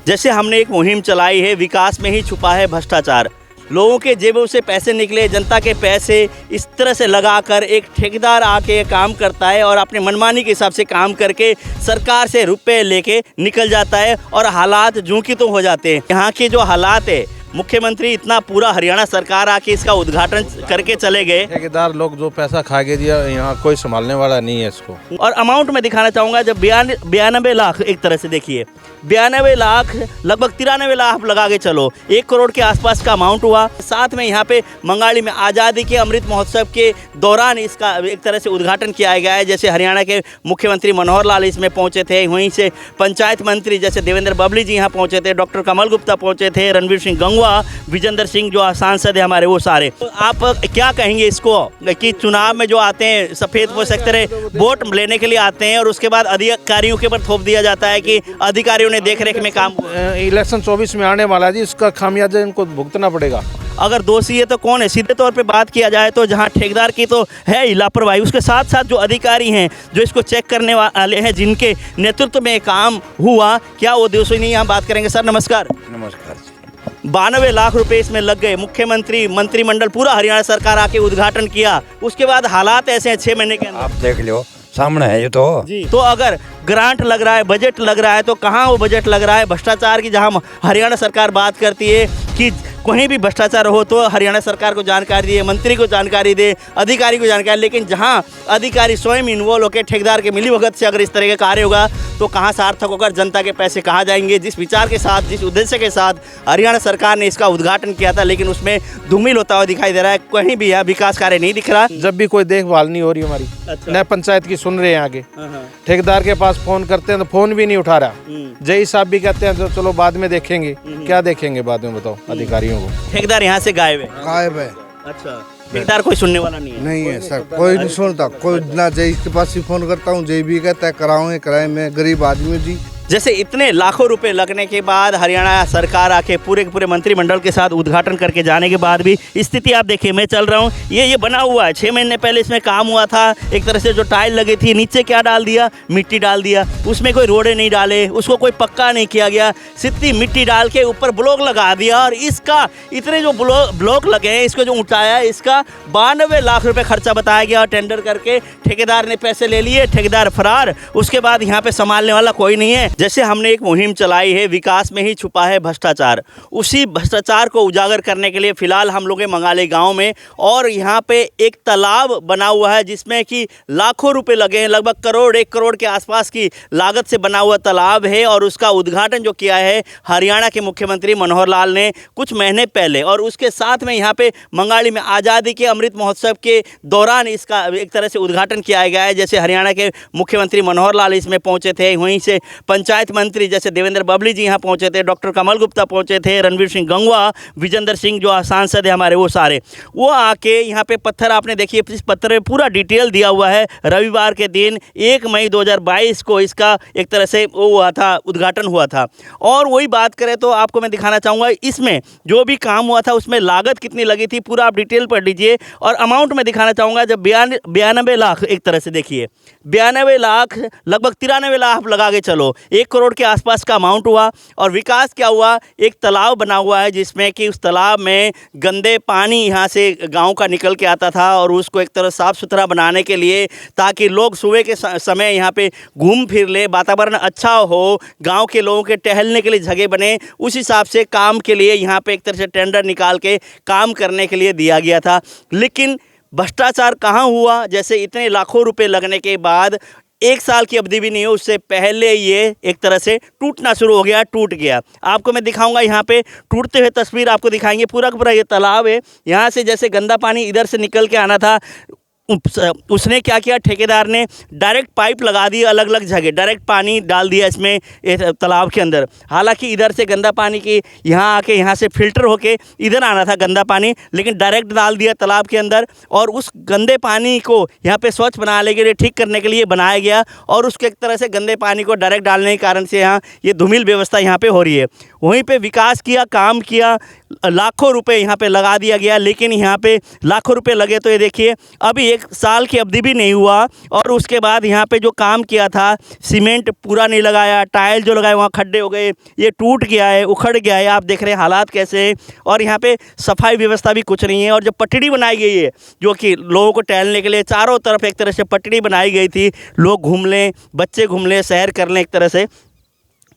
जैसे हमने एक मुहिम चलाई है, विकास में ही छुपा है भ्रष्टाचार। लोगों के जेबों से पैसे निकले, जनता के पैसे इस तरह से लगाकर एक ठेकेदार आके काम करता है और अपने मनमानी के हिसाब से काम करके सरकार से रुपए लेके निकल जाता है और हालात जूं की तो हो जाते हैं। यहाँ के जो हालात है, मुख्यमंत्री इतना पूरा हरियाणा सरकार आके इसका उद्घाटन करके चले गए। ठेकेदार लोग जो पैसा खा के दिया, यहाँ कोई संभालने वाला नहीं है इसको। और अमाउंट में दिखाना चाहूँगा, जब 92 लाख, एक तरह से देखिए 92 लाख, लगभग 93 लाख आप लगा के चलो, 1 करोड़ के आसपास का अमाउंट हुआ। साथ में यहाँ पे मंगाड़ी में आज़ादी के अमृत महोत्सव के दौरान इसका एक तरह से उद्घाटन किया गया है। जैसे हरियाणा के मुख्यमंत्री मनोहर लाल इसमें पहुँचे थे, वहीं से पंचायत मंत्री जैसे देवेंद्र बबली जी यहाँ पहुँचे थे, डॉक्टर कमल गुप्ता पहुँचे थे, रणवीर सिंह गंगवा, विजेंद्र सिंह जो सांसद है हमारे, वो सारे। तो आप क्या कहेंगे इसको कि चुनाव में जो आते हैं सफ़ेद पोशाक तरह वोट लेने के लिए आते हैं और उसके बाद अधिकारियों के ऊपर थोप दिया जाता है कि अधिकारियों ने देख रेख में काम। इलेक्शन 24 में आने वाला है जी, इसका खामियाजा इनको भुगतना पड़ेगा। अगर दोषी है तो कौन है? सीधे तौर पे बात किया जाए तो जहां ठेकेदार की तो है ही लापरवाही, उसके साथ साथ जो अधिकारी हैं जो इसको चेक करने वाले हैं, जिनके नेतृत्व में काम हुआ, क्या वो दोषी नहीं? हम बात करेंगे। सर नमस्कार। नमस्कार। 92 लाख रुपए इसमें लग गए, मुख्यमंत्री, मंत्रिमंडल, पूरा हरियाणा सरकार आके उद्घाटन किया, उसके बाद हालात ऐसे हैं 6 महीने के अंदर। आप देख लो, सामने है ये तो जी। तो अगर ग्रांट लग रहा है, बजट लग रहा है, तो कहाँ वो बजट लग रहा है? भ्रष्टाचार की जहाँ हरियाणा सरकार बात करती है कि कहीं भी भ्रष्टाचार हो तो हरियाणा सरकार को जानकारी दे, मंत्री को जानकारी दे, अधिकारी को जानकारी, लेकिन जहां अधिकारी स्वयं इन्वॉल्व होकर ठेकेदार के मिलीभगत से अगर इस तरह का कार्य होगा तो कहां सार्थक होकर जनता के पैसे कहाँ जाएंगे? जिस विचार के साथ, जिस उद्देश्य के साथ हरियाणा सरकार ने इसका उद्घाटन किया था, लेकिन उसमें धूमिल होता हुआ दिखाई दे रहा है, कहीं भी यह विकास कार्य नहीं दिख रहा। जब भी कोई देखभाल नहीं हो रही हमारी, न पंचायत की सुन रहे हैं आगे, ठेकेदार के पास फोन करते हैं तो फोन भी नहीं उठा रहा। जय साहब भी कहते हैं तो चलो बाद में देखेंगे, क्या देखेंगे बाद में बताओ अधिकारियों को? ठेकेदार यहाँ से गायब है। गायब है। अच्छा, ठेकेदार कोई सुनने वाला नहीं है? नहीं है सर, कोई नहीं सुनता, कोई ना। जय के पास ही फोन करता हूँ, जय भी कहता है कराओगे कराए, मैं गरीब आदमी जी। जैसे इतने लाखों रुपए लगने के बाद हरियाणा सरकार आके पूरे के पूरे मंत्रिमंडल के साथ उद्घाटन करके जाने के बाद भी स्थिति आप देखिए, मैं चल रहा हूँ, ये बना हुआ है। 6 महीने पहले इसमें काम हुआ था, एक तरह से जो टाइल लगी थी, नीचे क्या डाल दिया? मिट्टी डाल दिया। उसमें कोई रोडे नहीं डाले, उसको कोई पक्का नहीं किया गया, सिर्फ मिट्टी डाल के ऊपर ब्लॉक लगा दिया। और इसका इतने जो ब्लॉक लगे हैं, इसको जो उठाया, इसका 92 लाख रुपए खर्चा बताया गया। टेंडर करके ठेकेदार ने पैसे ले लिए, ठेकेदार फरार, उसके बाद यहाँ पे संभालने वाला कोई नहीं है। जैसे हमने एक मुहिम चलाई है, विकास में ही छुपा है भ्रष्टाचार। उसी भ्रष्टाचार को उजागर करने के लिए फिलहाल हम लोग मंगाले गांव में, और यहाँ पे एक तालाब बना हुआ है जिसमें कि लाखों रुपए लगे हैं, लगभग करोड़, 1 करोड़ के आसपास की लागत से बना हुआ तालाब है। और उसका उद्घाटन जो किया है हरियाणा के मुख्यमंत्री मनोहर लाल ने कुछ महीने पहले, और उसके साथ में यहाँ पे मंगाड़ी में आज़ादी के अमृत महोत्सव के दौरान इसका एक तरह से उद्घाटन किया गया है। जैसे हरियाणा के मुख्यमंत्री मनोहर लाल इसमें पहुँचे थे, वहीं से पंचायत मंत्री जैसे देवेंद्र बबली जी यहाँ पहुँचे थे, डॉक्टर कमल गुप्ता पहुँचे थे, रणवीर सिंह गंगवा, विजेंद्र सिंह जो सांसद है हमारे, वो सारे, वो आके यहाँ पे पत्थर, आपने देखिए इस पत्थर में पूरा डिटेल दिया हुआ है। रविवार के दिन 1 मई 2022 को इसका एक तरह से वो हुआ था, उद्घाटन हुआ था। और वही बात करें तो आपको मैं दिखाना चाहूँगा इसमें जो भी काम हुआ था उसमें लागत कितनी लगी थी, पूरा आप डिटेल पढ़ लीजिए। और अमाउंट में दिखाना चाहूँगा, जब 92 लाख, एक तरह से देखिए 92 लाख, लगभग 93 लाख आप लगा के चलो, 1 करोड़ के आसपास का अमाउंट हुआ। और विकास क्या हुआ? एक तालाब बना हुआ है जिसमें कि उस तालाब में गंदे पानी यहाँ से गांव का निकल के आता था, और उसको एक तरह साफ़ सुथरा बनाने के लिए, ताकि लोग सुबह के समय यहाँ पे घूम फिर ले, वातावरण अच्छा हो, गांव के लोगों के टहलने के लिए जगह बने, उस हिसाब से काम के लिए यहाँ पे एक तरह से टेंडर निकाल के काम करने के लिए दिया गया था। लेकिन भ्रष्टाचार कहाँ हुआ? जैसे इतने लाखों रुपए लगने के बाद 1 साल की अवधि भी नहीं है, उससे पहले ये एक तरह से टूटना शुरू हो गया, टूट गया। आपको मैं दिखाऊंगा, यहाँ पे टूटते हुए तस्वीर आपको दिखाएंगे। पूरा का पूरा ये तालाब है, यहाँ से जैसे गंदा पानी इधर से निकल के आना था, उसने क्या किया, ठेकेदार ने डायरेक्ट पाइप लगा दी, अलग अलग जगह डायरेक्ट पानी डाल दिया इसमें तालाब के अंदर। हालांकि इधर से गंदा पानी की यहाँ आके यहाँ से फिल्टर होके इधर आना था गंदा पानी, लेकिन डायरेक्ट डाल दिया तालाब के अंदर। और उस गंदे पानी को यहाँ पे स्वच्छ बनाने के लिए, ठीक करने के लिए बनाया गया, और उसके एक तरह से गंदे पानी को डायरेक्ट डालने के कारण से यहाँ ये धूमिल व्यवस्था यहाँ पर हो रही है। वहीं पर विकास किया, काम किया, लाखों रुपए यहाँ पे लगा दिया गया, लेकिन यहाँ पे लाखों रुपए लगे तो ये देखिए अभी 1 साल की अवधि भी नहीं हुआ और उसके बाद यहाँ पे जो काम किया था सीमेंट पूरा नहीं लगाया, टाइल जो लगाए वहाँ खड्डे हो गए, ये टूट गया है, उखड़ गया है। आप देख रहे हैं हालात कैसे हैं और यहाँ पे सफाई व्यवस्था भी कुछ नहीं है। और जो पटड़ी बनाई गई है जो कि लोगों को टहलने के लिए चारों तरफ एक तरह से पटड़ी बनाई गई थी, लोग घूम लें, बच्चे घूम लें, सैर कर लें एक तरह से,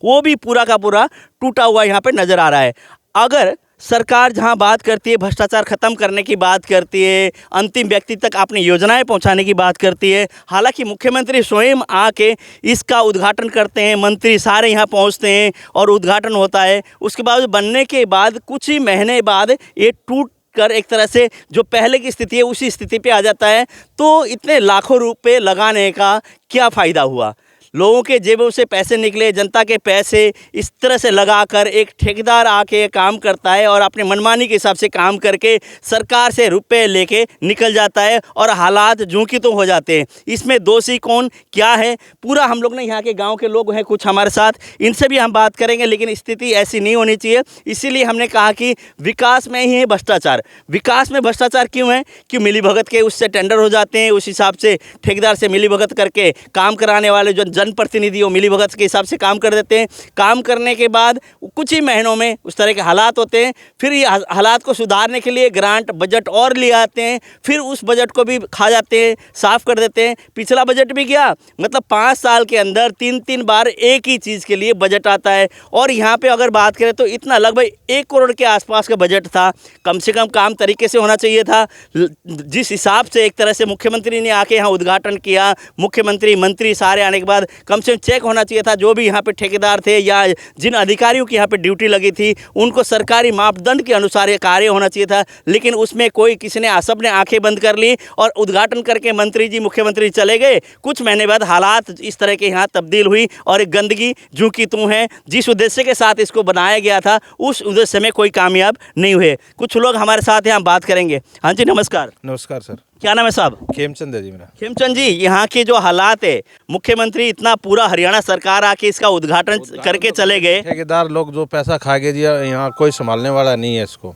वो भी पूरा का पूरा टूटा हुआ यहाँ पे नज़र आ रहा है। अगर सरकार जहाँ बात करती है भ्रष्टाचार ख़त्म करने की बात करती है, अंतिम व्यक्ति तक अपनी योजनाएं पहुंचाने की बात करती है, हालांकि मुख्यमंत्री स्वयं आके इसका उद्घाटन करते हैं, मंत्री सारे यहाँ पहुंचते हैं और उद्घाटन होता है, उसके बाद बनने के बाद कुछ ही महीने बाद ये टूट कर एक तरह से जो पहले की स्थिति है उसी स्थिति पे आ जाता है। तो इतने लाखों रुपए लगाने का क्या फ़ायदा हुआ? लोगों के जेबों से पैसे निकले, जनता के पैसे इस तरह से लगाकर एक ठेकेदार आके काम करता है और अपने मनमानी के हिसाब से काम करके सरकार से रुपए लेके निकल जाता है और हालात जूं की तो हो जाते हैं। इसमें दोषी कौन क्या है पूरा हम लोग ने यहाँ के गांव के लोग हैं कुछ हमारे साथ, इनसे भी हम बात करेंगे, लेकिन स्थिति ऐसी नहीं होनी चाहिए। इसीलिए हमने कहा कि विकास में ही है भ्रष्टाचार। विकास में भ्रष्टाचार क्यों है कि मिलीभगत के उससे टेंडर हो जाते हैं, उस हिसाब से ठेकेदार से मिलीभगत करके काम कराने वाले जो जनप्रतिनिधि वो मिलीभगत के हिसाब से काम कर देते हैं। काम करने के बाद कुछ ही महीनों में उस तरह के हालात होते हैं, फिर ये हालात को सुधारने के लिए ग्रांट बजट और ले आते हैं, फिर उस बजट को भी खा जाते हैं, साफ कर देते हैं। पिछला बजट भी गया, मतलब 5 साल के अंदर 3 बार एक ही चीज़ के लिए बजट आता है। और यहाँ पे अगर बात करें तो इतना लगभग 1 करोड़ के आसपास का बजट था। कम से कम काम तरीके से होना चाहिए था। जिस हिसाब से एक तरह से मुख्यमंत्री ने आके यहाँ उद्घाटन किया, मुख्यमंत्री मंत्री सारे आने के बाद कम से कम चेक होना चाहिए था जो भी यहाँ पे ठेकेदार थे या जिन अधिकारियों की यहाँ पे ड्यूटी लगी थी उनको सरकारी मापदंड के अनुसार ये कार्य होना चाहिए था। लेकिन उसमें कोई किसी ने सबने आंखें बंद कर ली और उद्घाटन करके मंत्री जी मुख्यमंत्री चले गए। कुछ महीने बाद हालात इस तरह के यहाँ तब्दील हुई और एक गंदगी जूं की तूं है। जिस उद्देश्य के साथ इसको बनाया गया था उस उद्देश्य में कोई कामयाब नहीं हुए। कुछ लोग हमारे साथ यहाँ बात करेंगे। हाँ जी नमस्कार। नमस्कार सर। क्या नाम है साहब? खेमचंद है जी मेरा। खेमचंद जी, यहाँ के जो हालात है, मुख्यमंत्री इतना पूरा हरियाणा सरकार आके इसका उद्घाटन करके चले गए, ठेकेदार लोग जो पैसा खा के दिया यहाँ कोई संभालने वाला नहीं है इसको।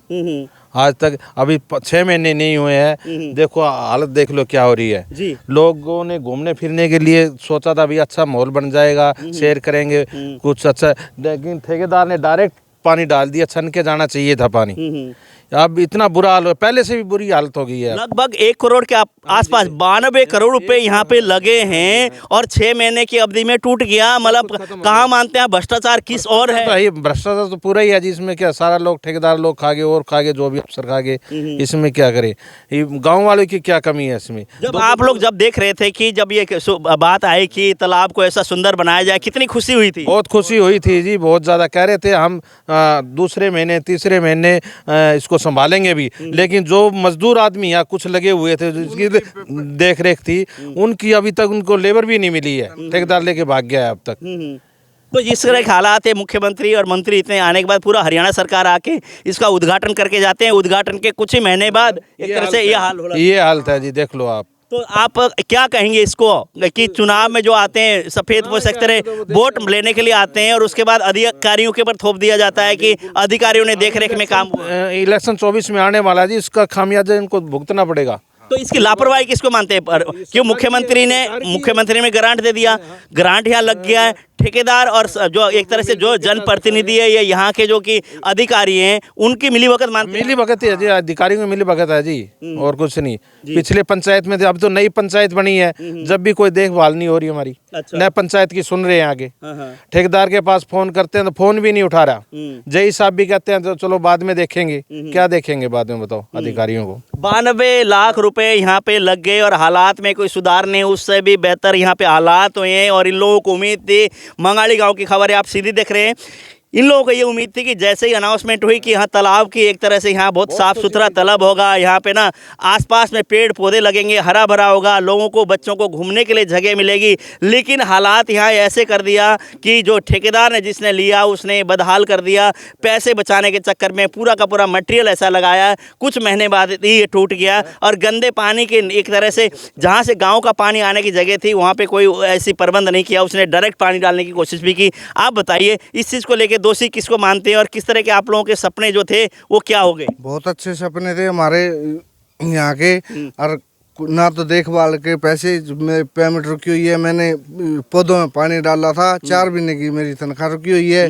आज तक अभी 6 महीने नहीं हुए हैं, देखो हालत देख लो क्या हो रही है जी। लोगों ने घूमने फिरने के लिए सोचा था भी अच्छा माहौल बन जाएगा, शेयर करेंगे कुछ अच्छा, लेकिन ठेकेदार ने डायरेक्ट पानी डाल दिया। छन के जाना चाहिए था पानी। अब इतना बुरा हाल हो, पहले से भी बुरी हालत हो गई है। लगभग 1 करोड़ के आसपास 92 करोड़ रुपए यहाँ पे लगे हैं और 6 महीने की अवधि में टूट गया। मतलब कहाँ मानते हैं भ्रष्टाचार किस और है? तो भ्रष्टाचार तो पूरा ही है जी। इसमें क्या सारा लोग ठेकेदार लोग खा गए और खा गए, जो भी अफसर खा गए। इसमें क्या करे, गाँव वालों की क्या कमी है इसमें? जब आप लोग जब देख रहे थे कि जब ये बात आई कि तालाब को ऐसा सुंदर बनाया जाए, कितनी खुशी हुई थी? बहुत खुशी हुई थी जी, बहुत ज़्यादा। कह रहे थे हम दूसरे महीने तीसरे महीने इसको संभालेंगे भी, लेकिन जो मजदूर आदमी यहाँ कुछ लगे हुए थे जिसकी देख रेख थी उनकी अभी तक उनको लेबर भी नहीं मिली है। ठेकेदार लेके भाग गया है अब तक। तो जिस तरह के हालात है, मुख्यमंत्री और मंत्री इतने आने के बाद पूरा हरियाणा सरकार आके इसका उद्घाटन करके जाते हैं, उद्घाटन के कुछ ही महीने बाद एक तरह से ये हाल हो रहा है। ये हालत है जी, देख लो आप। तो आप क्या कहेंगे इसको कि चुनाव में जो आते हैं सफ़ेद पोशाक सेक्टर वोट लेने के लिए आते हैं और उसके बाद अधिकारियों के ऊपर थोप दिया जाता है कि अधिकारियों ने देख रेख में काम हुआ। इलेक्शन 24 में आने वाला जी, इसका खामियाजा इनको भुगतना पड़ेगा। तो इसकी लापरवाही किसको मानते हैं? क्यों मुख्यमंत्री ने ग्रांट दे दिया, ग्रांट यहाँ लग गया है, ठेकेदार और जो एक तरह से जो जनप्रतिनिधि है या यहाँ के जो कि अधिकारी हैं उनकी मिलीभगत मानते हैं? मिलीभगत है जी, अधिकारियों की मिलीभगत है जी, और कुछ नहीं। पिछले पंचायत में थे, अब तो नई पंचायत बनी है, जब भी कोई देखभाल नहीं हो रही हमारी। अच्छा। नए पंचायत की सुन रहे हैं आगे। ठेकेदार के पास फोन करते हैं तो फोन भी नहीं उठा रहा। जय साहब भी कहते हैं तो चलो बाद में देखेंगे। क्या देखेंगे बाद में, बताओ अधिकारियों को? 92 लाख रुपए यहाँ पे लग गए और हालात में कोई सुधार नहीं, उससे भी बेहतर यहाँ पे हालात हुए हैं। और इन लोगों को उम्मीद थी, मंगाली गांव की खबर है आप सीधी देख रहे हैं, इन लोगों को ये उम्मीद थी कि जैसे ही अनाउंसमेंट हुई कि यहाँ तालाब की एक तरह से यहाँ बहुत साफ़ सुथरा तालाब होगा, यहाँ पे ना आसपास में पेड़ पौधे लगेंगे, हरा भरा होगा, लोगों को बच्चों को घूमने के लिए जगह मिलेगी। लेकिन हालात यहाँ ऐसे कर दिया कि जो ठेकेदार ने जिसने लिया उसने बदहाल कर दिया। पैसे बचाने के चक्कर में पूरा का पूरा मटेरियल ऐसा लगाया, कुछ महीने बाद ही ये टूट गया। और गंदे पानी के एक तरह से जहाँ से गाँव का पानी आने की जगह थी वहाँ पर कोई ऐसी प्रबंध नहीं किया, उसने डायरेक्ट पानी डालने की कोशिश भी की। आप बताइए इस चीज़ को लेकर दोषी किसको मानते हैं और किस तरह के आप लोगों के सपने जो थे वो क्या हो गए? बहुत अच्छे सपने थे हमारे यहाँ के। और ना तो देखभाल के पैसे में पेमेंट रुकी हुई है, मैंने पौधों में पानी डाला था, 4 महीने की मेरी तनख्वाह रुकी हुई है।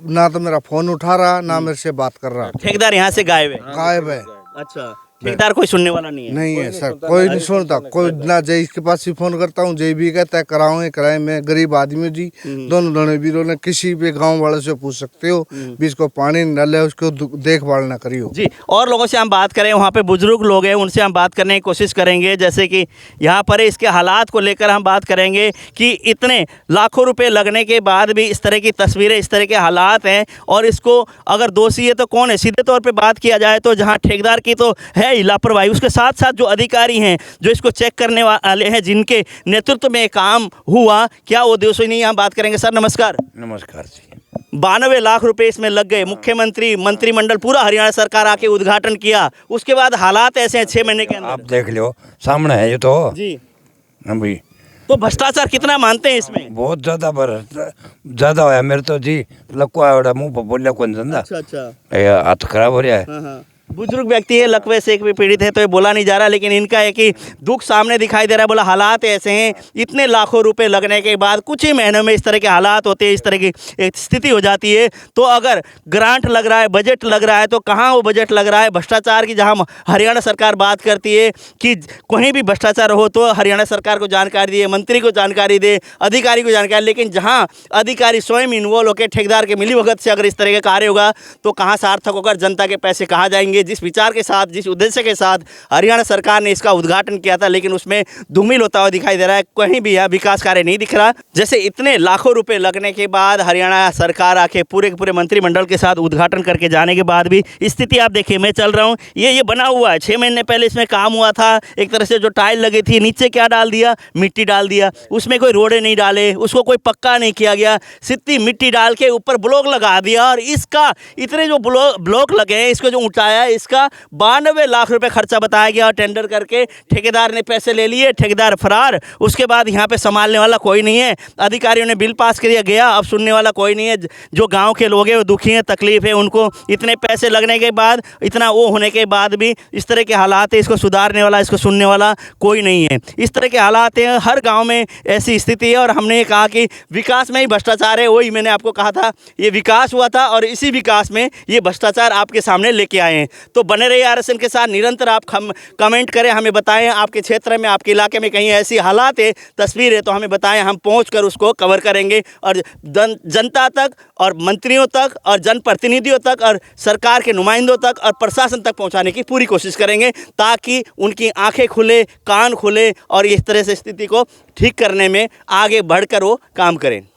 ना तो मेरा फोन उठा रहा, ना मेरे से बात कर रहा, ठेकेदार यहाँ से गायब है? गायब है। अच्छा, ठेकेदार कोई सुनने वाला नहीं है? नहीं है सर, कोई नहीं सुनता। कोई ना जय के पास ही फोन करता हूँ, जय भी कहता है कराओ कराए। मैं गरीब आदमी जी, दोनों दोनों वीरों ने किसी भी गांव वाले से पूछ सकते हो भी इसको पानी न डाले, उसको देखभाल ना करियो जी। और लोगों से हम बात करें, वहाँ पे बुजुर्ग लोग हैं, उनसे हम बात करने की कोशिश करेंगे। जैसे कि यहाँ पर इसके हालात को लेकर हम बात करेंगे कि इतने लाखों रुपए लगने के बाद भी इस तरह की तस्वीरें, इस तरह के हालात हैं और इसको अगर दोषी है तो कौन है? सीधे तौर पे बात किया जाए तो जहाँ ठेकेदार की तो है लापरवाही, उसके साथ साथ जो अधिकारी हैं, जो इसको चेक करने वाले हैं, जिनके नेतृत्व में काम हुआ, क्या वो दोषी नहीं? हम बात करेंगे। सर नमस्कार। नमस्कार जी। 92 लाख रुपए इसमें लग गए। मुख्यमंत्री, मंत्रिमंडल, पूरा हरियाणा सरकार आके उद्घाटन किया, उसके बाद हालात ऐसे हैं 6 महीने के आप अंदर। देख लो, सामने है ये तो जी। हम भी तो भ्रष्टाचार कितना मानते हैं इसमें? बहुत ज्यादा होया मेरे तो जी। लकुआ मुंह पर बोलिया कौन धंधा, अच्छा। हाथ खराब हो रहा है। हाँ। बुजुर्ग व्यक्ति है, लकवे से एक भी पीड़ित है, तो ये बोला नहीं जा रहा, लेकिन इनका है कि दुख सामने दिखाई दे रहा है। बोला हालात ऐसे हैं, इतने लाखों रुपए लगने के बाद कुछ ही महीनों में इस तरह के हालात होते हैं, इस तरह की एक स्थिति हो जाती है। तो अगर ग्रांट लग रहा है, बजट लग रहा है, तो कहाँ वो बजट लग रहा है? भ्रष्टाचार की जहाँ हरियाणा सरकार बात करती है कि कहीं भी भ्रष्टाचार हो तो हरियाणा सरकार को जानकारी दे, मंत्री को जानकारी दे, अधिकारी को जानकारी, लेकिन जहाँ अधिकारी स्वयं इन्वॉल्व होकर ठेकेदार के मिलीभगत से अगर इस तरह का कार्य होगा तो कहाँ सार्थक होकर जनता के पैसे कहाँ जाएंगे? जिस विचार के साथ, जिस उद्देश्य के साथ हरियाणा सरकार ने इसका उद्घाटन किया था, लेकिन उसमें धूमिल होता हुआ दिखाई दे रहा है। कहीं भी यह विकास कार्य नहीं दिख रहा। जैसे इतने लाखों रुपए लगने के बाद हरियाणा सरकार आके पूरे के पूरे मंत्रिमंडल के साथ उद्घाटन करके जाने के बाद भी स्थिति आप देखिए, मैं चल रहा हूँ, ये बना हुआ है। 6 महीने पहले इसमें काम हुआ था। एक तरह से जो टाइल लगी थी, नीचे क्या डाल दिया? मिट्टी डाल दिया। उसमें कोई रोड़े नहीं डाले, उसको कोई पक्का नहीं किया गया, सिर्फ मिट्टी डाल के ऊपर ब्लॉक लगा दिया। और इसका इतने जो ब्लॉक लगे हैं, इसको जो ऊंचाया, इसका 92 लाख रुपए खर्चा बताया गया। और टेंडर करके ठेकेदार ने पैसे ले लिए, ठेकेदार फरार। उसके बाद यहाँ पे संभालने वाला कोई नहीं है। अधिकारियों ने बिल पास कर दिया, गया, अब सुनने वाला कोई नहीं है। जो गांव के लोग हैं वो दुखी हैं, तकलीफ है उनको। इतने पैसे लगने के बाद, इतना वो होने के बाद भी इस तरह के हालात है, इसको सुधारने वाला, इसको सुनने वाला कोई नहीं है। इस तरह के हालात हैं, हर गाँव में ऐसी स्थिति है। और हमने ये कहा कि विकास में ही भ्रष्टाचार है, वही मैंने आपको कहा था। ये विकास हुआ था और इसी विकास में ये भ्रष्टाचार आपके सामने लेके आए हैं। तो बने रहिए RSN के साथ, निरंतर आप कमेंट करें, हमें बताएं आपके क्षेत्र में, आपके इलाके में कहीं ऐसी हालात है, तस्वीर है, तो हमें बताएं, हम पहुंचकर उसको कवर करेंगे और जनता तक और मंत्रियों तक और जनप्रतिनिधियों तक और सरकार के नुमाइंदों तक और प्रशासन तक पहुंचाने की पूरी कोशिश करेंगे, ताकि उनकी आंखें खुले, कान खुले और इस तरह से स्थिति को ठीक करने में आगे बढ़कर वो काम करें।